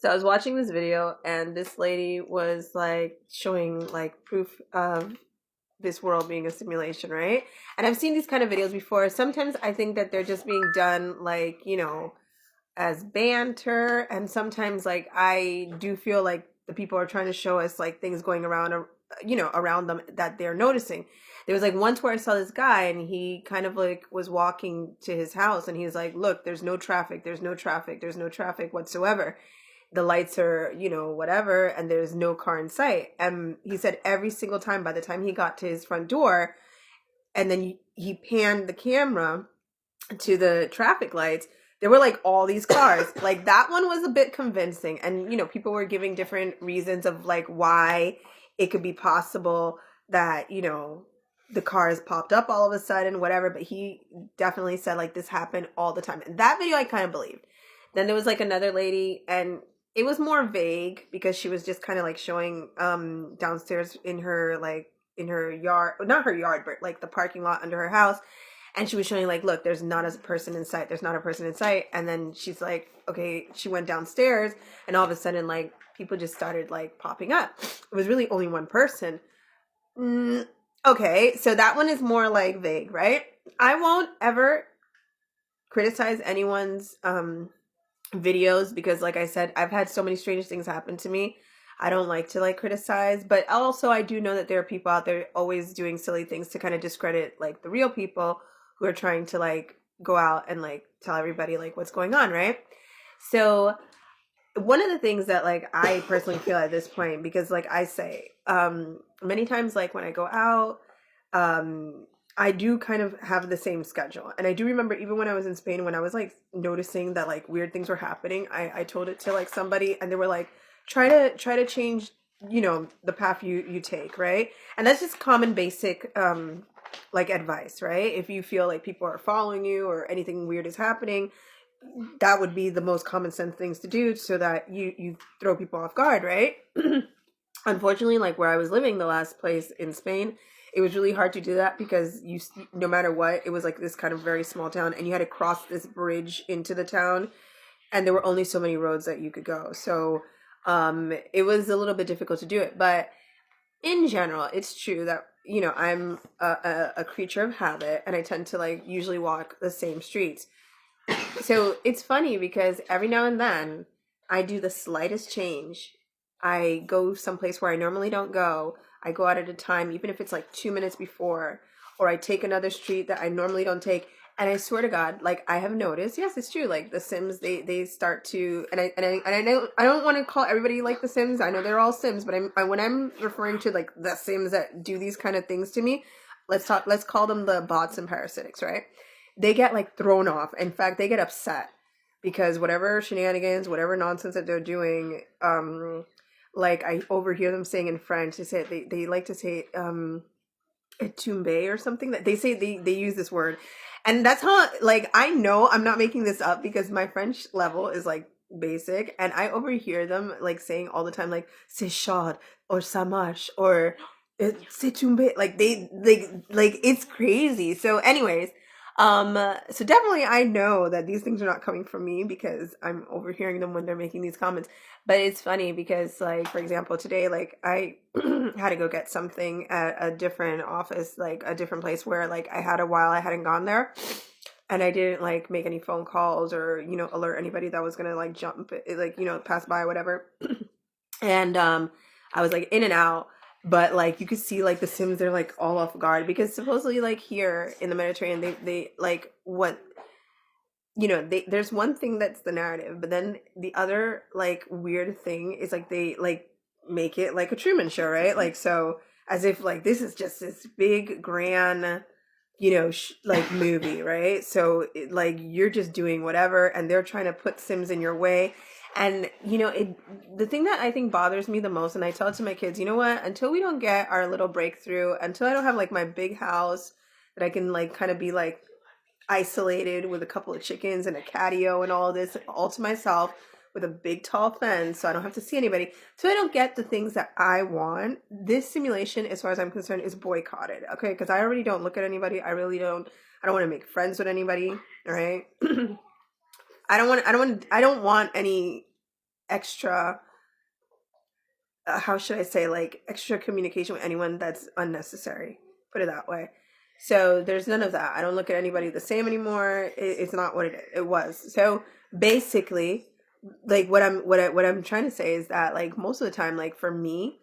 So I was watching this video, and this lady was like showing like proof of this world being a simulation, right? And I've seen these kind of videos before. Sometimes I think that they're just being done like, as banter, and sometimes like I do feel like the people are trying to show us like things going around around them that they're noticing. There was like once where I saw this guy, and he kind of like was walking to his house, and he's like, look, there's no traffic, there's no traffic, there's no traffic whatsoever. The lights are, whatever, and there's no car in sight. And he said every single time, by the time he got to his front door, and then he panned the camera to the traffic lights, there were like all these cars. Like that one was a bit convincing, and people were giving different reasons of like why it could be possible that the cars popped up all of a sudden, whatever. But he definitely said like this happened all the time, and that video I kind of believed. Then there was like another lady, and it was more vague because she was just kind of like showing downstairs in her yard, not her yard, but like the parking lot under her house. And she was showing like, look, there's not a person in sight, there's not a person in sight. And then she's like, okay, she went downstairs, and all of a sudden like people just started like popping up. It was really only one person. Okay, so that one is more like vague, right? I won't ever criticize anyone's videos, because like I said, I've had so many strange things happen to me. I don't like to like criticize, but also I do know that there are people out there always doing silly things to kind of discredit like the real people who are trying to like go out and like tell everybody like what's going on, right? So one of the things that like I personally feel at this point, because like I say, many times like when I go out, I do kind of have the same schedule. And I do remember even when I was in Spain, when I was like noticing that like weird things were happening, I told it to like somebody, and they were like, try to change, the path you take, right? And that's just common basic like advice, right? If you feel like people are following you or anything weird is happening, that would be the most common sense things to do, so that you throw people off guard, right? Unfortunately, like where I was living, the last place in Spain, it was really hard to do that, because no matter what, it was like this kind of very small town, and you had to cross this bridge into the town, and there were only so many roads that you could go. So it was a little bit difficult to do it. But in general, it's true that I'm a creature of habit, and I tend to like usually walk the same streets. So it's funny because every now and then I do the slightest change. I go someplace where I normally don't go. I go out at a time, even if it's like 2 minutes before, or I take another street that I normally don't take. And I swear to God, like I have noticed, yes, it's true. Like the Sims, they start to, and I know I don't want to call everybody like the Sims. I know they're all Sims, but when I'm referring to like the Sims that do these kind of things to me, let's call them the bots and parasitics, right? They get like thrown off. In fact, they get upset because whatever shenanigans, whatever nonsense that they're doing, like I overhear them saying in French, they like to say etumbe or something, that they say they use this word. And that's how, like, I know I'm not making this up because my French level is like basic, and I overhear them like saying all the time like c'est chaud or ça marche or c'est tombé, like like it's crazy. So anyways, so definitely I know that these things are not coming from me because I'm overhearing them when they're making these comments. But it's funny because, like, for example, today, like, I had to go get something at a different office, like a different place where, like, I had a while I hadn't gone there, and I didn't like make any phone calls or alert anybody that was gonna like jump, like pass by, whatever. And I was like in and out, but like you could see like the Sims, they're like all off guard because supposedly like here in the Mediterranean, they like what there's one thing that's the narrative, but then the other like weird thing is like they like make it like a Truman Show, right? Like, so as if like this is just this big grand like movie, right? So like you're just doing whatever, and they're trying to put Sims in your way. And the thing that I think bothers me the most, and I tell it to my kids, you know what, until we don't get our little breakthrough, until I don't have like my big house that I can like kind of be like isolated with a couple of chickens and a catio and all this all to myself, with a big tall fence so I don't have to see anybody, so I don't get the things that I want, this simulation, as far as I'm concerned, is boycotted. Okay, because I already don't look at anybody. I don't want to make friends with anybody. All right. I don't want any extra, how should I say, like extra communication with anyone that's unnecessary. Put it that way. So there's none of that. I don't look at anybody the same anymore. It's not what it was. So basically, like what I'm trying to say is that like most of the time, like for me,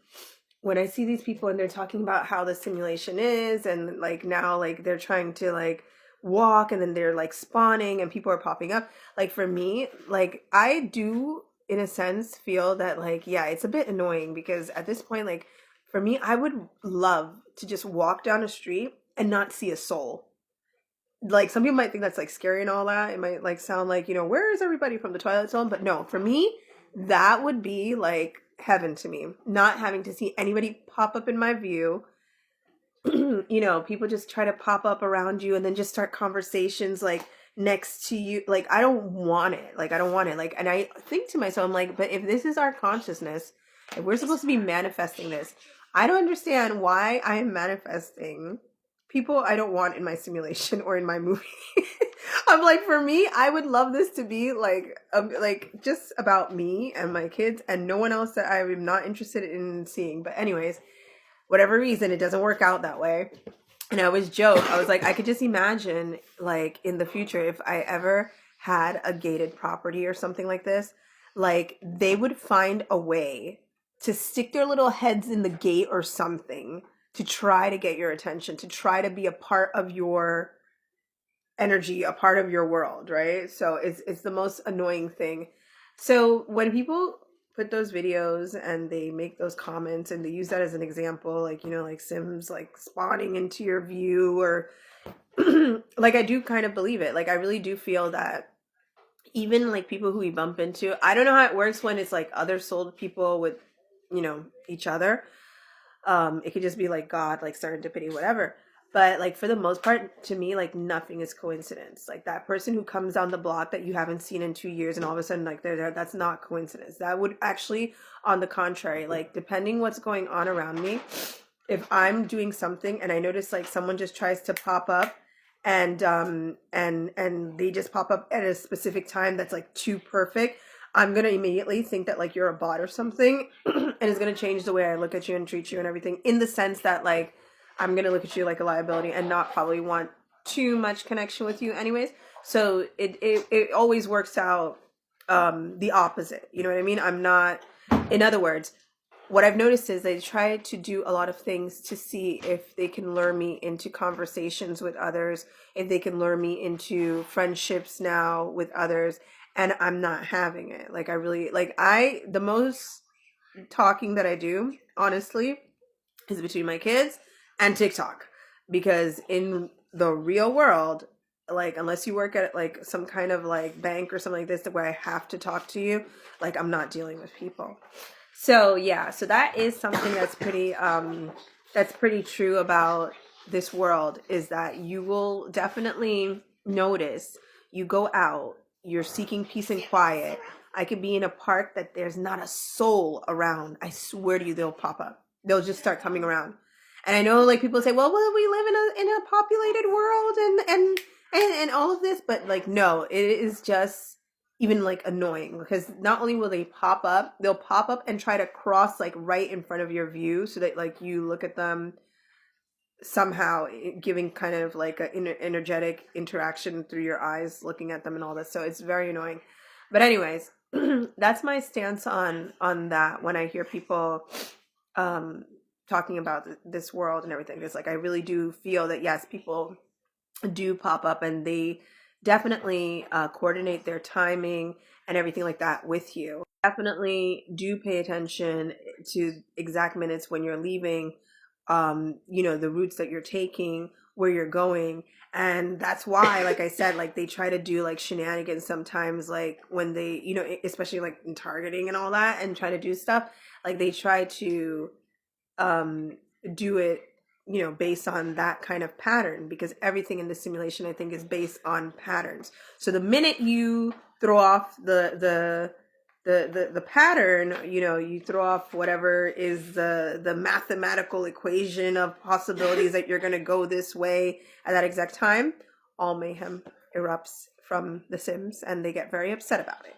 when I see these people and they're talking about how the simulation is, and like now like they're trying to like walk and then they're like spawning and people are popping up, like for me, like I do in a sense feel that like yeah, it's a bit annoying because at this point, like for me, I would love to just walk down a street and not see a soul. Like some people might think that's like scary and all that. It might like sound like, you know, where is everybody from the Twilight Zone? But no, for me, that would be like heaven to me. Not having to see anybody pop up in my view. You know, people just try to pop up around you and then just start conversations like next to you. Like I don't want it. Like I don't want it. Like, and I think to myself, I'm like, but if this is our consciousness, if we're supposed to be manifesting this, I don't understand why I am manifesting people I don't want in my simulation or in my movie. I'm like, for me, I would love this to be like just about me and my kids and no one else that I am not interested in seeing. But anyways, whatever reason, it doesn't work out that way. And I always joke, I was like, I could just imagine like in the future, if I ever had a gated property or something like this, like they would find a way to stick their little heads in the gate or something to try to get your attention, to try to be a part of your energy, a part of your world, right? So it's the most annoying thing. So when people put those videos and they make those comments and they use that as an example, like, you know, like Sims like spawning into your view or like I do kind of believe it. Like I really do feel that even like people who we bump into, I don't know how it works when it's like other souled people with, you know, each other. It could just be like God, like serendipity, whatever. But like for the most part, to me, like nothing is coincidence. Like that person who comes down the block that you haven't seen in 2 years and all of a sudden like they're there, that's not coincidence. That would actually, on the contrary, like depending what's going on around me, if I'm doing something and I notice like someone just tries to pop up and they just pop up at a specific time that's like too perfect, I'm gonna immediately think that like you're a bot or something, and it's gonna change the way I look at you and treat you and everything. In the sense that like I'm gonna look at you like a liability and not probably want too much connection with you, anyways. So it always works out the opposite. You know what I mean? I'm not. In other words, what I've noticed is they try to do a lot of things to see if they can lure me into conversations with others, if they can lure me into friendships now with others, and I'm not having it. Like I really like the most talking that I do, honestly, is between my kids and TikTok. Because in the real world, like unless you work at like some kind of like bank or something like this where I have to talk to you, like I'm not dealing with people. So yeah, so that is something that's pretty true about this world, is that you will definitely notice you go out, you're seeking peace and quiet. I could be in a park that there's not a soul around. I swear to you, they'll pop up. They'll just start coming around. And I know like people say, well, we live in a populated world and all of this, but like no, it is just even like annoying because not only will they pop up, they'll pop up and try to cross like right in front of your view so that like you look at them somehow, giving kind of like an energetic interaction through your eyes looking at them and all this. So it's very annoying. But anyways, that's my stance on that when I hear people talking about this world and everything. It's like I really do feel that yes, people do pop up and they definitely coordinate their timing and everything like that with you. Definitely do pay attention to exact minutes when you're leaving, you know, the routes that you're taking, where you're going. And that's why, like I said, like they try to do like shenanigans sometimes, like when they, you know, especially like in targeting and all that and try to do stuff, like they try to do it, you know, based on that kind of pattern, because everything in the simulation I think is based on patterns. So the minute you throw off the pattern, you know, you throw off whatever is the mathematical equation of possibilities that you're going to go this way at that exact time, all mayhem erupts from the Sims and they get very upset about it.